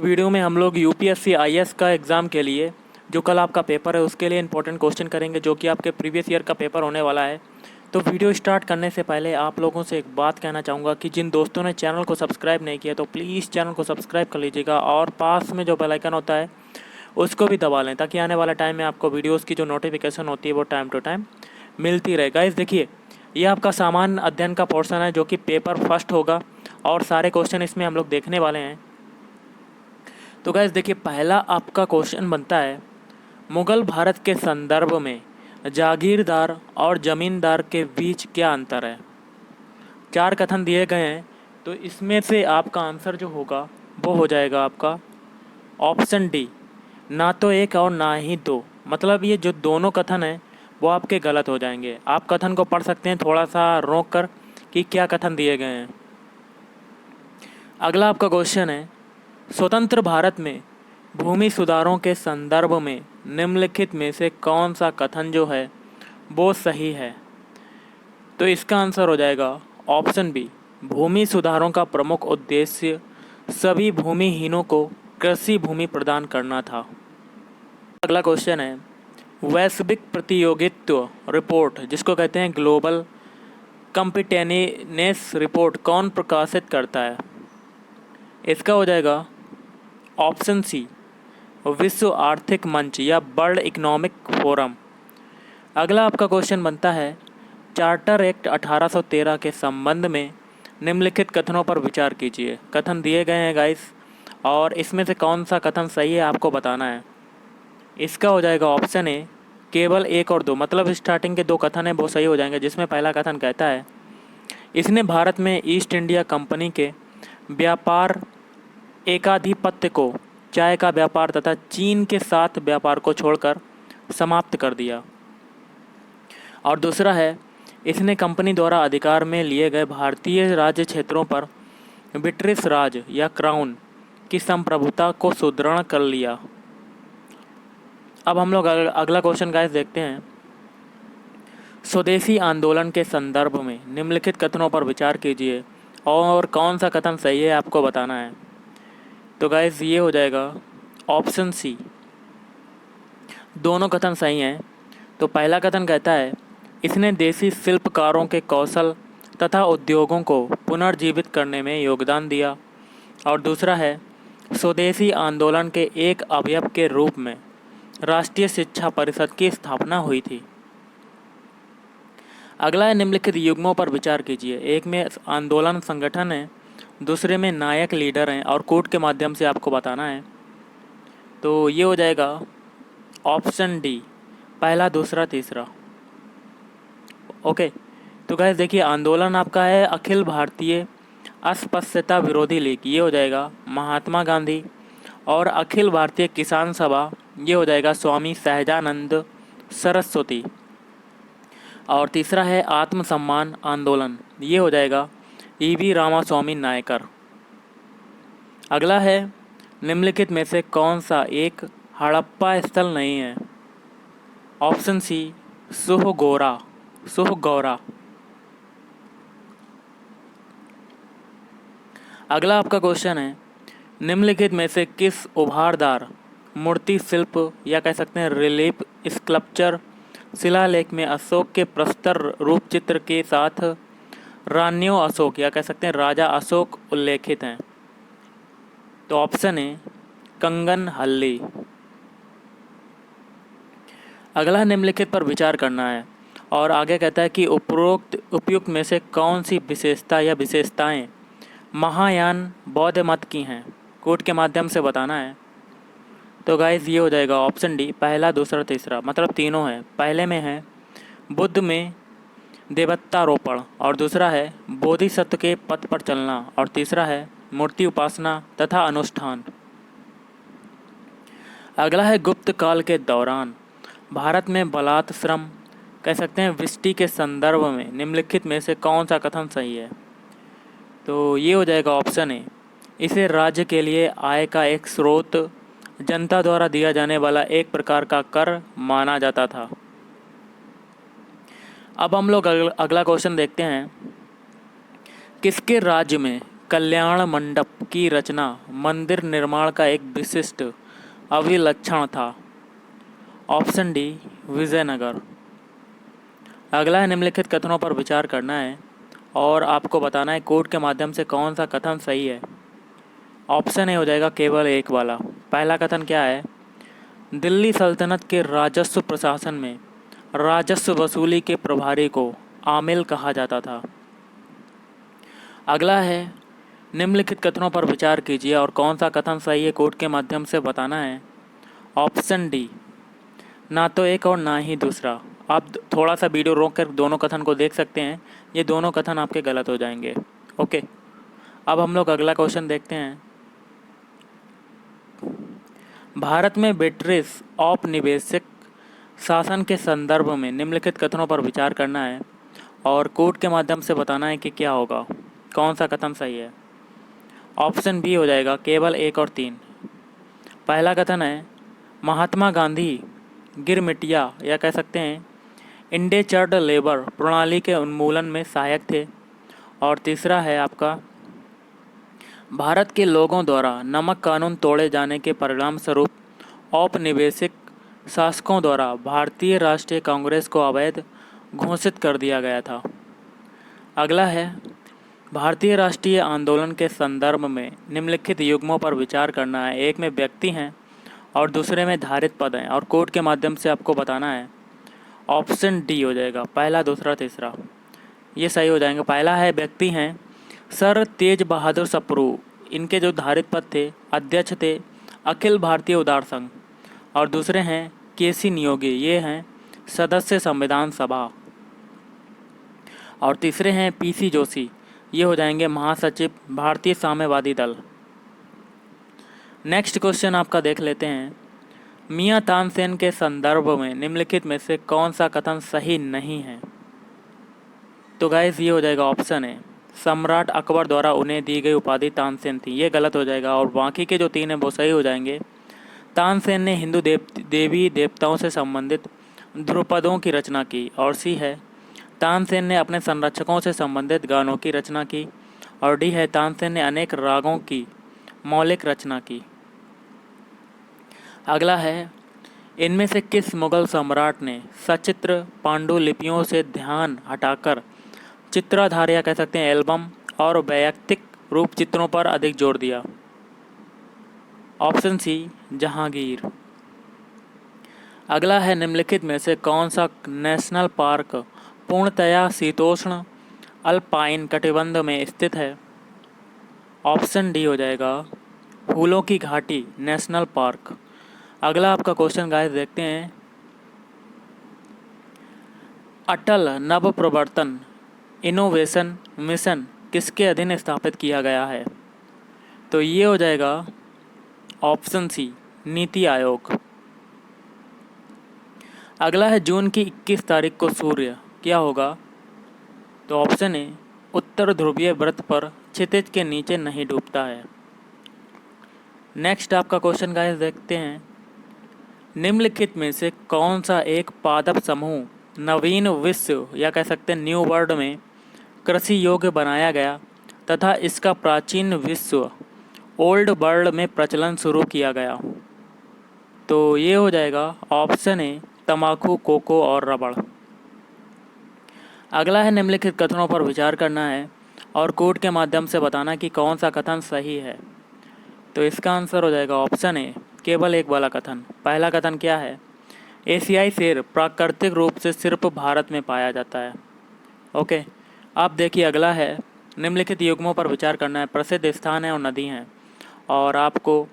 Video में हम लोग यूपीएससी आईएएस का एग्ज़ाम के लिए जो कल आपका पेपर है उसके लिए इंपॉर्टेंट क्वेश्चन करेंगे, जो कि आपके प्रीवियस ईयर का पेपर होने वाला है। तो वीडियो स्टार्ट करने से पहले आप लोगों से एक बात कहना चाहूँगा कि जिन दोस्तों ने चैनल को सब्सक्राइब नहीं किया तो प्लीज़ चैनल को सब्सक्राइब कर लीजिएगा और पास में जो बेल आइकन होता है उसको भी दबा लें, ताकि आने वाला टाइम में आपको वीडियोज़ की जो नोटिफिकेशन होती है वो टाइम टू टाइम मिलती रहे। गाइस देखिए, ये आपका सामान्य अध्ययन का पोर्शन है जो कि पेपर फर्स्ट होगा और सारे क्वेश्चन इसमें हम लोग देखने वाले हैं। तो गाइस देखिए, पहला आपका क्वेश्चन बनता है, मुगल भारत के संदर्भ में जागीरदार और जमींदार के बीच क्या अंतर है। 4 कथन दिए गए हैं, तो इसमें से आपका आंसर जो होगा वो हो जाएगा आपका ऑप्शन डी, ना तो एक और ना ही दो। मतलब ये जो दोनों कथन हैं वो आपके गलत हो जाएंगे। आप कथन को पढ़ सकते हैं थोड़ा सा रोक कर कि क्या कथन दिए गए हैं। अगला आपका क्वेश्चन है, स्वतंत्र भारत में भूमि सुधारों के संदर्भ में निम्नलिखित में से कौन सा कथन जो है वो सही है। तो इसका आंसर हो जाएगा ऑप्शन बी, भूमि सुधारों का प्रमुख उद्देश्य सभी भूमिहीनों को कृषि भूमि प्रदान करना था। अगला क्वेश्चन है, वैश्विक प्रतियोगित्व रिपोर्ट जिसको कहते हैं ग्लोबल कॉम्पिटिटिवनेस रिपोर्ट कौन प्रकाशित करता है। इसका हो जाएगा ऑप्शन सी, विश्व आर्थिक मंच या वर्ल्ड इकोनॉमिक फोरम। अगला आपका क्वेश्चन बनता है, चार्टर एक्ट 1813 के संबंध में निम्नलिखित कथनों पर विचार कीजिए। कथन दिए गए हैं गाइस, और इसमें से कौन सा कथन सही है आपको बताना है। इसका हो जाएगा ऑप्शन ए, केवल 1 और 2। मतलब स्टार्टिंग के 2 कथन हैं वो सही हो जाएंगे, जिसमें पहला कथन कहता है, इसने भारत में ईस्ट इंडिया कंपनी के व्यापार एकाधिपत्य को, चाय का व्यापार तथा चीन के साथ व्यापार को छोड़कर समाप्त कर दिया। और दूसरा है, इसने कंपनी द्वारा अधिकार में लिए गए भारतीय राज्य क्षेत्रों पर ब्रिटिश राज या क्राउन की संप्रभुता को सुदृढ़ कर लिया। अब हम लोग अगला क्वेश्चन गाइस देखते हैं, स्वदेशी आंदोलन के संदर्भ में निम्नलिखित कथनों पर विचार कीजिए और कौन सा कथन सही है आपको बताना है। तो गाइस ये हो जाएगा ऑप्शन सी, दोनों कथन सही हैं। तो पहला कथन कहता है, इसने देसी शिल्पकारों के कौशल तथा उद्योगों को पुनर्जीवित करने में योगदान दिया। और दूसरा है, स्वदेशी आंदोलन के एक अवयव के रूप में राष्ट्रीय शिक्षा परिषद की स्थापना हुई थी। अगला है, निम्नलिखित युग्मों पर विचार कीजिए। एक में आंदोलन संगठन है, दूसरे में नायक लीडर हैं और कोर्ट के माध्यम से आपको बताना है। तो ये हो जाएगा ऑप्शन डी, पहला दूसरा तीसरा। ओके, तो गाइस देखिए, आंदोलन आपका है अखिल भारतीय अस्पृश्यता विरोधी लीग, ये हो जाएगा महात्मा गांधी। और अखिल भारतीय किसान सभा, ये हो जाएगा स्वामी सहजानंद सरस्वती। और तीसरा है आत्मसम्मान आंदोलन, ये हो जाएगा ईवी रामास्वामी नायकर। अगला है, निम्नलिखित में से कौन सा एक हड़प्पा स्थल नहीं है। Option C, Sohgaura. अगला आपका क्वेश्चन है, निम्नलिखित में से किस उभारदार मूर्ति शिल्प या कह सकते हैं रिलीफ स्कल्पचर शिलालेख में अशोक के प्रस्तर रूप चित्र के साथ रान्यो अशोक या कह सकते हैं राजा अशोक उल्लेखित हैं। तो ऑप्शन है कंगन हल्ली। अगला निम्नलिखित पर विचार करना है और आगे कहता है कि उपयुक्त में से कौन सी विशेषता या विशेषताएं महायान बौद्ध मत की हैं, कोर्ट के माध्यम से बताना है। तो गाइस ये हो जाएगा ऑप्शन डी, पहला दूसरा तीसरा। मतलब तीनों है, पहले में है बुद्ध में देवतारोपण, और दूसरा है बोधिसत्व के पथ पर चलना, और तीसरा है मूर्ति उपासना तथा अनुष्ठान। अगला है, गुप्त काल के दौरान भारत में बलात् श्रम कह सकते हैं विष्टि के संदर्भ में निम्नलिखित में से कौन सा कथन सही है। तो ये हो जाएगा ऑप्शन ए, इसे राज्य के लिए आय का एक स्रोत, जनता द्वारा दिया जाने वाला एक प्रकार का कर माना जाता था। अब हम लोग अगला क्वेश्चन देखते हैं, किसके राज्य में कल्याण मंडप की रचना मंदिर निर्माण का एक विशिष्ट अभिलक्षण था? Option D, Vijayanagar. अगला है, निम्नलिखित कथनों पर विचार करना है और आपको बताना है कोड के माध्यम से कौन सा कथन सही है। ऑप्शन ए हो जाएगा केवल एक वाला। पहला कथन क्या है? दिल्ली सल्तनत के राजस्व प्रशासन में राजस्व वसूली के प्रभारी को आमिल कहा जाता था। अगला है, निम्नलिखित कथनों पर विचार कीजिए और कौन सा कथन सही है कोड के माध्यम से बताना है। ऑप्शन डी, ना तो एक और ना ही दूसरा। आप थोड़ा सा वीडियो रोक कर दोनों कथन को देख सकते हैं, ये दोनों कथन आपके गलत हो जाएंगे। ओके, अब हम लोग अगला क्वेश्चन देखते हैं। भारत में ब्रिटिश औपनिवेशिक शासन के संदर्भ में निम्नलिखित कथनों पर विचार करना है और कोड के माध्यम से बताना है कि क्या होगा, कौन सा कथन सही है। ऑप्शन बी हो जाएगा केवल एक और तीन। पहला कथन है, महात्मा गांधी गिरमिटिया या कह सकते हैं इंडेचर्ड लेबर प्रणाली के उन्मूलन में सहायक थे। और तीसरा है आपका, भारत के लोगों द्वारा नमक कानून तोड़े जाने के परिणाम स्वरूप औपनिवेशिक शासकों द्वारा भारतीय राष्ट्रीय कांग्रेस को अवैध घोषित कर दिया गया था। अगला है, भारतीय राष्ट्रीय आंदोलन के संदर्भ में निम्नलिखित युग्मों पर विचार करना है। एक में व्यक्ति हैं और दूसरे में धारित पद हैं और कोड के माध्यम से आपको बताना है। ऑप्शन डी हो जाएगा, पहला दूसरा तीसरा, ये सही हो जाएंगे। पहला है, व्यक्ति हैं सर तेज बहादुर सप्रू, इनके जो धारित पद थे अध्यक्ष थे अखिल भारतीय उदार संघ। और दूसरे हैं केसी नियोगी, ये हैं सदस्य संविधान सभा। और तीसरे हैं पीसी जोशी, ये हो जाएंगे महासचिव भारतीय साम्यवादी दल। नेक्स्ट क्वेश्चन आपका देख लेते हैं। मियां तानसेन के संदर्भ में निम्नलिखित में से कौन सा कथन सही नहीं है? तो गाइस ये हो जाएगा ऑप्शन है, सम्राट अकबर द्वारा उन्हें दी गई उपाधि तानसेन थी, ये गलत हो जाएगा। और बाकी के जो तीन हैं वो सही हो जाएंगे। तानसेन ने हिंदू देवी देवताओं से संबंधित ध्रुपदों की रचना की। और सी है, तानसेन ने अपने संरक्षकों से संबंधित गानों की रचना की। और डी है, तानसेन ने अनेक रागों की मौलिक रचना की। अगला है, इनमें से किस मुगल सम्राट ने सचित्र पांडुलिपियों से ध्यान हटाकर चित्राधार या कह सकते हैं एल्बम और वैयक्तिक रूप चित्रों पर अधिक जोर दिया? Option C, Jahangir. अगला है, निम्नलिखित में से कौन सा नेशनल पार्क पूर्णतया शीतोष्ण अल्पाइन कटिबंध में स्थित है? ऑप्शन डी हो जाएगा, फूलों की घाटी नेशनल पार्क। अगला आपका क्वेश्चन गाइस देखते हैं। अटल नव प्रवर्तन इनोवेशन मिशन किसके अधीन स्थापित किया गया है? तो ये हो जाएगा ऑप्शन सी, नीति आयोग। अगला है, जून की 21 तारीख को सूर्य क्या होगा? तो ऑप्शन ए, उत्तर ध्रुवीय व्रत पर क्षितिज के नीचे नहीं डूबता है। नेक्स्ट आपका क्वेश्चन गाइस देखते हैं। निम्नलिखित में से कौन सा एक पादप समूह नवीन विश्व या कह सकते हैं न्यू वर्ल्ड में कृषि योग्य बनाया गया तथा इसका प्राचीन विश्व ओल्ड वर्ल्ड में प्रचलन शुरू किया गया? तो ये हो जाएगा ऑप्शन ए, तंबाकू, कोको और रबड़। अगला है, निम्नलिखित कथनों पर विचार करना है और कोड के माध्यम से बताना कि कौन सा कथन सही है। तो इसका आंसर हो जाएगा ऑप्शन ए, केवल एक वाला कथन। पहला कथन क्या है? एशियाई शेर प्राकृतिक रूप से सिर्फ भारत में पाया जाता है। ओके, अब देखिए अगला है, निम्नलिखित युग्मों पर विचार करना है। प्रसिद्ध स्थान है और नदी हैं और आपको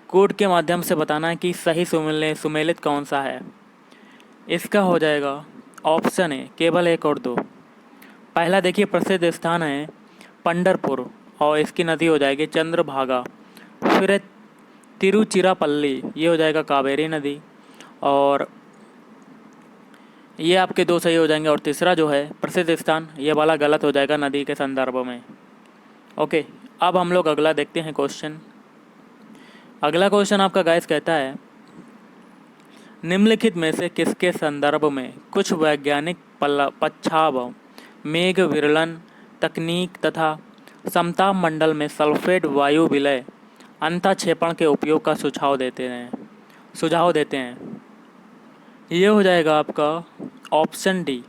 कोड के माध्यम से बताना है कि सही सुमेलित कौन सा है। इसका हो जाएगा ऑप्शन ए, केवल एक और दो। पहला देखिए, प्रसिद्ध स्थान है पंढरपुर और इसकी नदी हो जाएगी चंद्रभागा। फिर है तिरुचिरापल्ली, ये हो जाएगा कावेरी नदी। और ये आपके दो सही हो जाएंगे। और तीसरा जो है प्रसिद्ध स्थान, ये वाला गलत हो जाएगा नदी के संदर्भ में। ओके, अब हम लोग अगला देखते हैं क्वेश्चन। अगला क्वेश्चन आपका गाइस कहता है, निम्नलिखित में से किसके संदर्भ में कुछ वैज्ञानिक पच्छाव मेघ विरलन तकनीक तथा समताप मंडल में सल्फेट वायु विलय अंतःक्षेपण के उपयोग का सुझाव देते हैं। ये हो जाएगा आपका ऑप्शन डी,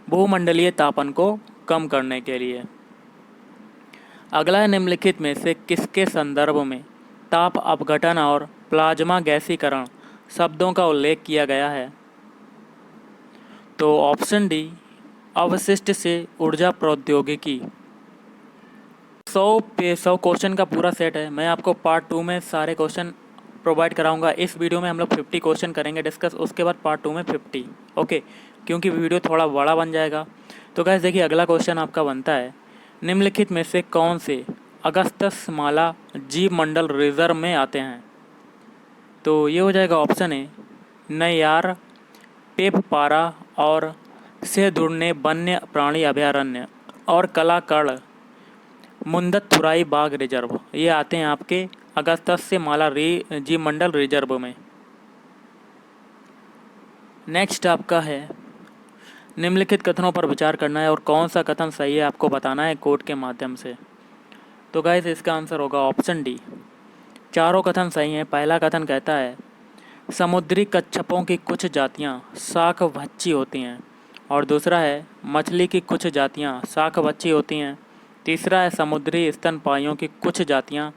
भूमंडलीय तापन को कम करने के लिए। अगला है, निम्नलिखित में से किसके संदर्भ में ताप अपघटन और प्लाज्मा गैसीकरण शब्दों का उल्लेख किया गया है? तो ऑप्शन डी, अवशिष्ट से ऊर्जा प्रौद्योगिकी। 100 क्वेश्चन का पूरा सेट है। मैं आपको पार्ट 2 में सारे क्वेश्चन प्रोवाइड कराऊंगा। इस वीडियो में हम लोग 50 क्वेश्चन करेंगे डिस्कस, उसके बाद पार्ट 2 में 50। ओके, क्योंकि वीडियो थोड़ा बड़ा बन जाएगा। तो गाइस देखिए, अगला क्वेश्चन आपका बनता है, निम्नलिखित में से कौन से अगस्त्यस माला जीव मंडल रिजर्व में आते हैं? तो ये हो जाएगा ऑप्शन ए, नैयार, पेपपारा और सेहदुर्ने वन्य प्राणी अभयारण्य और कलाकड़ मुंदथुराई बाघ रिजर्व। ये आते हैं आपके अगस्त्यस माला जीव मंडल रिजर्व में। नेक्स्ट आपका है, निम्नलिखित कथनों पर विचार करना है और कौन सा कथन सही है आपको बताना है कोड के माध्यम से। तो गाइस इसका आंसर होगा ऑप्शन डी, चारों कथन सही हैं। पहला कथन कहता है, समुद्री कच्छपों की कुछ जातियां शाकभक्षी होती हैं। और दूसरा है, मछली की कुछ जातियां शाकभक्षी होती हैं। तीसरा है, समुद्री स्तनपायियों की कुछ जातियां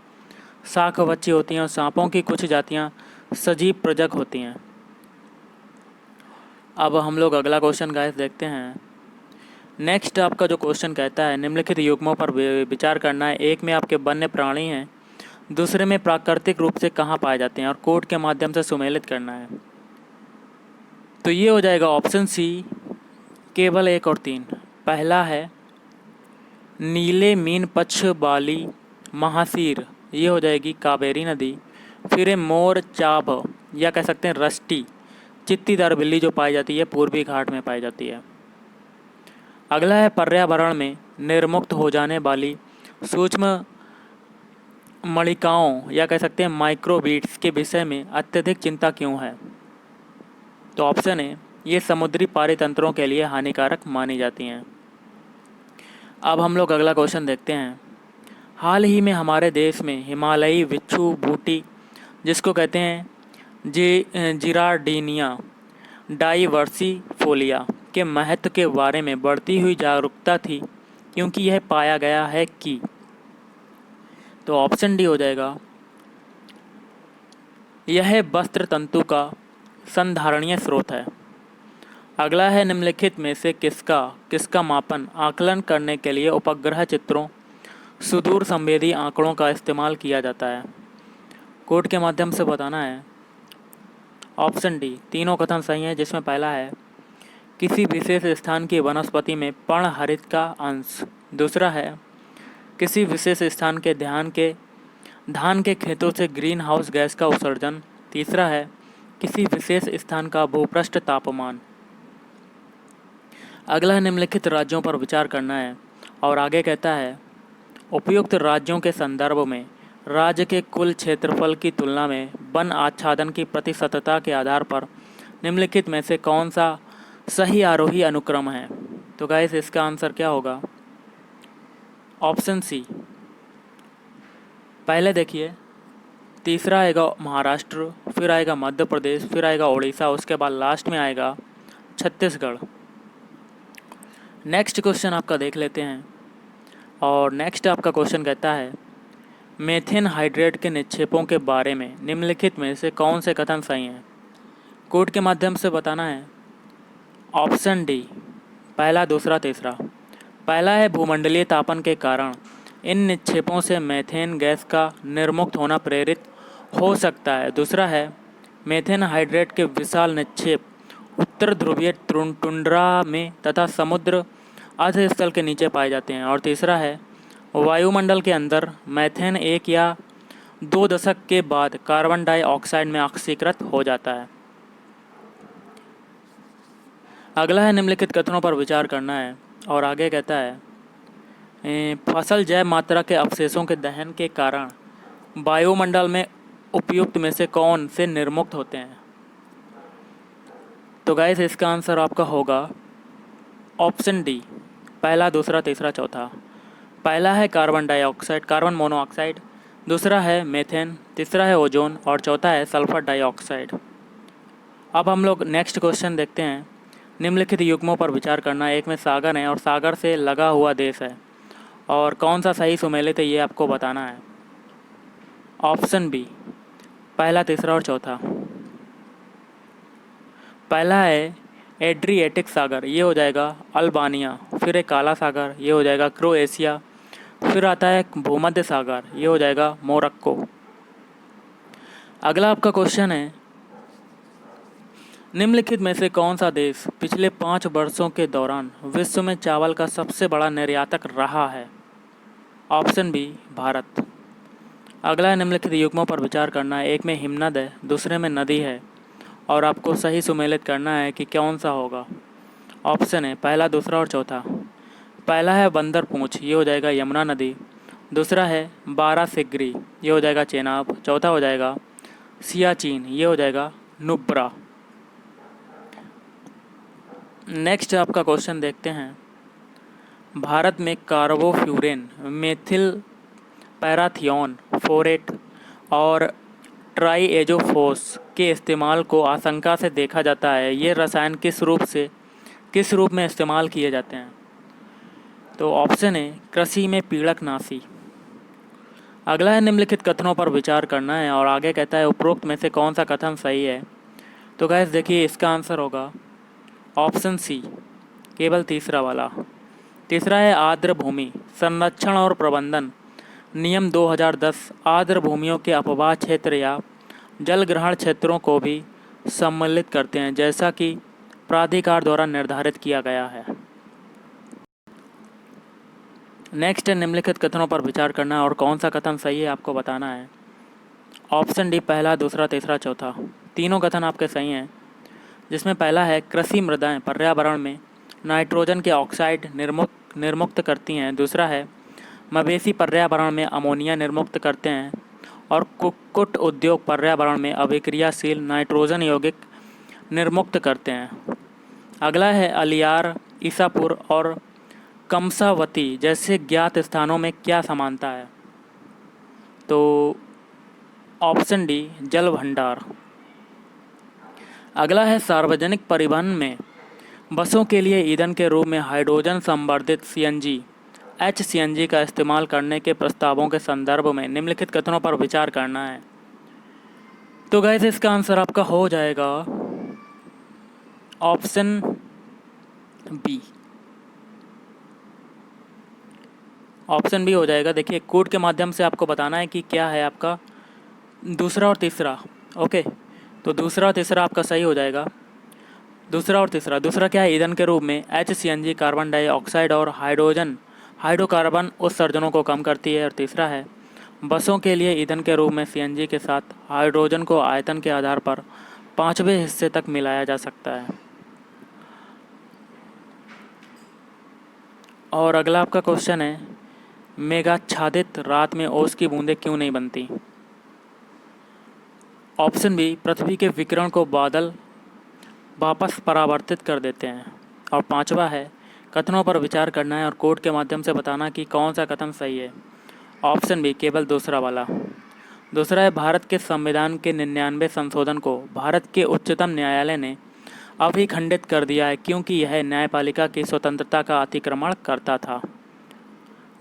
शाकभक्षी होती हैं और सांपों की कुछ जातियां सजीव प्रजक होती हैं। अब हम लोग अगला क्वेश्चन गाइस देखते हैं। नेक्स्ट आपका जो क्वेश्चन कहता है, निम्नलिखित युग्मों पर विचार करना है। एक में आपके वन्य प्राणी हैं, दूसरे में प्राकृतिक रूप से कहाँ पाए जाते हैं और कोड के माध्यम से सुमेलित करना है। तो ये हो जाएगा ऑप्शन सी, केवल 1 और 3। पहला है नीले मीन पक्ष वाली महासीर, ये हो जाएगी कावेरी नदी। फिर है मोर चाभ या कह सकते हैं रस्टी चित्तीदार बिल्ली जो पाई जाती है पूर्वी घाट में पाई जाती है। अगला है, पर्यावरण में निर्मुक्त हो जाने वाली सूक्ष्म मणिकाओं या कह सकते हैं माइक्रोबीट्स के विषय में अत्यधिक चिंता क्यों है? तो ऑप्शन है, ये समुद्री पारितंत्रों के लिए हानिकारक मानी जाती हैं। अब हम लोग अगला क्वेश्चन देखते हैं। हाल ही में हमारे देश में हिमालयी बिच्छू बूटी, जिसको कहते हैं जिरार्डिनिया डाइवर्सिफोलिया, के महत्व के बारे में बढ़ती हुई जागरूकता थी, क्योंकि यह पाया गया है कि। तो ऑप्शन डी हो जाएगा, यह वस्त्र तंतु का संधारणीय स्रोत है। अगला है, निम्नलिखित में से किसका मापन आकलन करने के लिए उपग्रह चित्रों सुदूर संवेदी आंकड़ों का इस्तेमाल किया जाता है? कोड के माध्यम से बताना है। ऑप्शन डी, तीनों कथन सही हैं, जिसमें पहला है, किसी विशेष स्थान की वनस्पति में पर्णहरित का अंश। दूसरा है, किसी विशेष स्थान के धान के खेतों से ग्रीन हाउस गैस का उत्सर्जन। तीसरा है, किसी विशेष स्थान का भूपृष्ठ तापमान। अगला है, निम्नलिखित राज्यों पर विचार करना है और आगे कहता है, उपयुक्त राज्यों के संदर्भ में राज्य के कुल क्षेत्रफल की तुलना में वन आच्छादन की प्रतिशतता के आधार पर निम्नलिखित में से कौन सा सही आरोही अनुक्रम है? तो गाइस इसका आंसर क्या होगा? Option C. पहले देखिए, तीसरा आएगा महाराष्ट्र, फिर आएगा मध्य प्रदेश, फिर आएगा उड़ीसा, उसके बाद लास्ट में आएगा छत्तीसगढ़। नेक्स्ट क्वेश्चन आपका देख लेते हैं और नेक्स्ट आपका क्वेश्चन कहता है, मेथेन हाइड्रेट के निक्षेपों के बारे में निम्नलिखित में से कौन से कथन सही हैं? कोड के माध्यम से बताना है। ऑप्शन डी, पहला, दूसरा, तीसरा। पहला है, भूमंडलीय तापन के कारण इन निक्षेपों से मेथेन गैस का निर्मुक्त होना प्रेरित हो सकता है। दूसरा है, मेथेन हाइड्रेट के विशाल निक्षेप उत्तर ध्रुवीय टुंड्रा में तथा समुद्र अर्धस्थल के नीचे पाए जाते हैं। और तीसरा है, वायुमंडल के अंदर मेथेन 1 या 2 दशक के बाद कार्बन डाइऑक्साइड में ऑक्सीकृत हो जाता है। अगला है, निम्नलिखित कथनों पर विचार करना है और आगे कहता है, फसल जैव मात्रा के अवशेषों के दहन के कारण वायुमंडल में उपयुक्त में से कौन से निर्मुक्त होते हैं? तो गाइस इसका आंसर आपका होगा ऑप्शन डी, पहला, दूसरा, तीसरा, चौथा। पहला है कार्बन डाइऑक्साइड, कार्बन मोनोऑक्साइड, दूसरा है मीथेन, तीसरा है ओजोन और चौथा है सल्फर डाइऑक्साइड। अब हम लोग नेक्स्ट क्वेश्चन देखते हैं। निम्नलिखित युग्मों पर विचार करना। एक में सागर है और सागर से लगा हुआ देश है, और कौन सा सही सुमेलित है ये आपको बताना है। ऑप्शन बी, पहला, तीसरा और चौथा। पहला है एड्रिएटिक सागर, ये हो जाएगा अल्बानिया। फिर है काला सागर, ये हो जाएगा क्रोएशिया। फिर आता है भूमध्य सागर, ये हो जाएगा मोरक्को। अगला आपका क्वेश्चन है, निम्नलिखित में से कौन सा देश पिछले 5 वर्षों के दौरान विश्व में चावल का सबसे बड़ा निर्यातक रहा है। Option B, Bharat. अगला है, निम्नलिखित युग्मों पर विचार करना है। एक में हिमनद है, दूसरे में नदी है, और आपको सही सुमेलित करना है कि कौन सा होगा। ऑप्शन है पहला, दूसरा और चौथा। पहला है बंदर पूंछ, ये हो जाएगा यमुना नदी। दूसरा है बारासिगरी, ये हो जाएगा चेनाब। चौथा हो जाएगा सियाचिन, ये हो जाएगा नुब्रा। नेक्स्ट आपका क्वेश्चन देखते हैं। भारत में कार्बोफ्यूरेन, मेथिल पैराथियोन, फोरेट और ट्राईएजोफोस के इस्तेमाल को आशंका से देखा जाता है। ये रसायन किस रूप में इस्तेमाल किए जाते हैं। तो ऑप्शन है कृषि में पीड़कनाशी। अगला है, निम्नलिखित कथनों पर विचार करना है, और आगे कहता है उपरोक्त में से कौन सा कथन सही है। तो गैस देखिए, इसका आंसर होगा ऑप्शन सी, केवल तीसरा वाला। तीसरा है आर्द्र भूमि संरक्षण और प्रबंधन नियम 2010 आर्द्र भूमियों के अपवाह क्षेत्र या जल ग्रहण क्षेत्रों को भी सम्मिलित करते हैं, जैसा कि प्राधिकार द्वारा निर्धारित किया गया है। नेक्स्ट है, निम्नलिखित कथनों पर विचार करना है और कौन सा कथन सही है आपको बताना है। ऑप्शन डी, पहला, दूसरा, तीसरा, चौथा। तीनों कथन आपके सही हैं, जिसमें पहला है कृषि मृदाएं पर्यावरण में नाइट्रोजन के ऑक्साइड निर्मुक्त करती हैं। दूसरा है मवेशी पर्यावरण में अमोनिया निर्मुक्त करते हैं, और कुक्कुट उद्योग पर्यावरण में अभिक्रियाशील नाइट्रोजन यौगिक निर्मुक्त करते हैं। अगला है अलियार, ईसापुर और कमसावती जैसे ज्ञात स्थानों में क्या समानता है। तो ऑप्शन डी, जल भंडार। अगला है सार्वजनिक परिवहन में बसों के लिए ईंधन के रूप में हाइड्रोजन संवर्धित सीएनजी HCNG का इस्तेमाल करने के प्रस्तावों के संदर्भ में निम्नलिखित कथनों पर विचार करना है। तो गाइस, इसका आंसर आपका हो जाएगा ऑप्शन बी। ऑप्शन बी हो जाएगा। देखिए, कोड के माध्यम से आपको बताना है कि क्या है आपका दूसरा और तीसरा। ओके, तो दूसरा और तीसरा आपका सही हो जाएगा। दूसरा और तीसरा, दूसरा क्या है, ईंधन के रूप में HCNG कार्बन डाइऑक्साइड और हाइड्रोकार्बन उत्सर्जनों को कम करती है। और तीसरा है बसों के लिए ईंधन के रूप में CNG के साथ हाइड्रोजन को आयतन के आधार पर 5वें हिस्से तक मिलाया जा सकता है। और अगला आपका क्वेश्चन है, मेघाच्छादित रात में ओस की बूंदें क्यों नहीं बनती। ऑप्शन बी, पृथ्वी के विकिरण को बादल वापस परावर्तित कर देते हैं। और पांचवा है, कथनों पर विचार करना है और कोड के माध्यम से बताना कि कौन सा कथन सही है। ऑप्शन बी, केवल दूसरा वाला। दूसरा है, भारत के संविधान के 99 संशोधन को भारत के उच्चतम न्यायालय ने अभी खंडित कर दिया है, क्योंकि यह न्यायपालिका की स्वतंत्रता का अतिक्रमण करता था।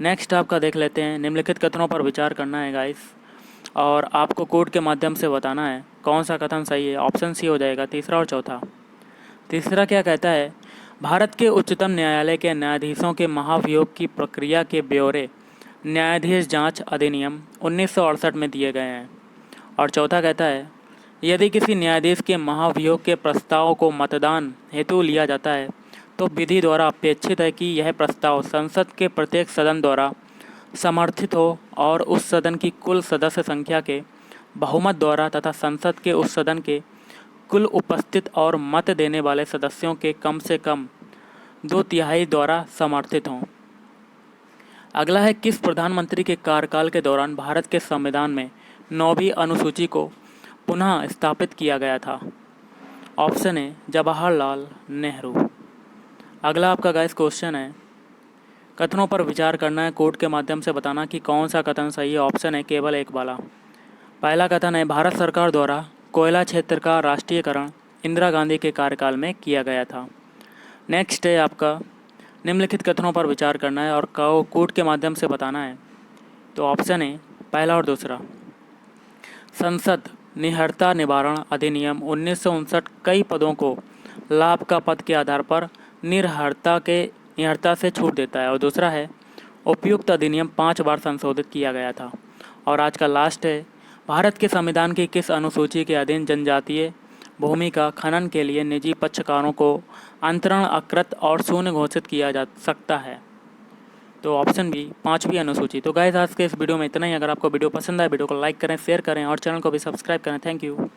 नेक्स्ट आपका देख लेते हैं। निम्नलिखित कथनों पर विचार करना है गाइस, और आपको कोड के माध्यम से बताना है कौन सा कथन सही है। ऑप्शन सी हो जाएगा, तीसरा और चौथा। तीसरा क्या कहता है, भारत के उच्चतम न्यायालय के न्यायाधीशों के महाभियोग की प्रक्रिया के ब्यौरे न्यायाधीश जांच अधिनियम 1968 में दिए गए हैं। और चौथा कहता है, यदि किसी न्यायाधीश के महाभियोग के प्रस्ताव को मतदान हेतु लिया जाता है तो विधि द्वारा अपेक्षित है कि यह प्रस्ताव संसद के प्रत्येक सदन द्वारा समर्थित हो और उस सदन की कुल सदस्य संख्या के बहुमत द्वारा तथा संसद के उस सदन के कुल उपस्थित और मत देने वाले सदस्यों के कम से कम 2/3 द्वारा समर्थित हों। अगला है, किस प्रधानमंत्री के कार्यकाल के दौरान भारत के संविधान में 9वीं अनुसूची को पुनः स्थापित किया गया था। ऑप्शन है जवाहरलाल नेहरू। अगला आपका गाइस क्वेश्चन है, कथनों पर विचार करना है, कोड के माध्यम से बताना कि कौन सा कथन सही है। ऑप्शन है केवल एक वाला। पहला कथन है भारत सरकार द्वारा कोयला क्षेत्र का राष्ट्रीयकरण इंदिरा गांधी के कार्यकाल में किया गया था। नेक्स्ट है आपका निम्नलिखित कथनों पर विचार करना है और कोड के माध्यम से बताना है। तो ऑप्शन है पहला और दूसरा। संसद निहरता निवारण अधिनियम 1959 कई पदों को लाभ का पद के आधार पर निहरता से छूट देता है। और दूसरा है उपयुक्त अधिनियम 5 बार संशोधित किया गया था। और आज का लास्ट है भारत के संविधान की किस अनुसूची के अधीन जनजातीय भूमि का खनन के लिए निजी पक्षकारों को अंतरण अकृत और शून्य घोषित किया जा सकता है। तो ऑप्शन बी 5वीं अनुसूची। तो गाइस आज के इस वीडियो में इतना ही। अगर आपको वीडियो पसंद आए वीडियो को लाइक करें, शेयर करें और चैनल को भी सब्सक्राइब करें। Thank you.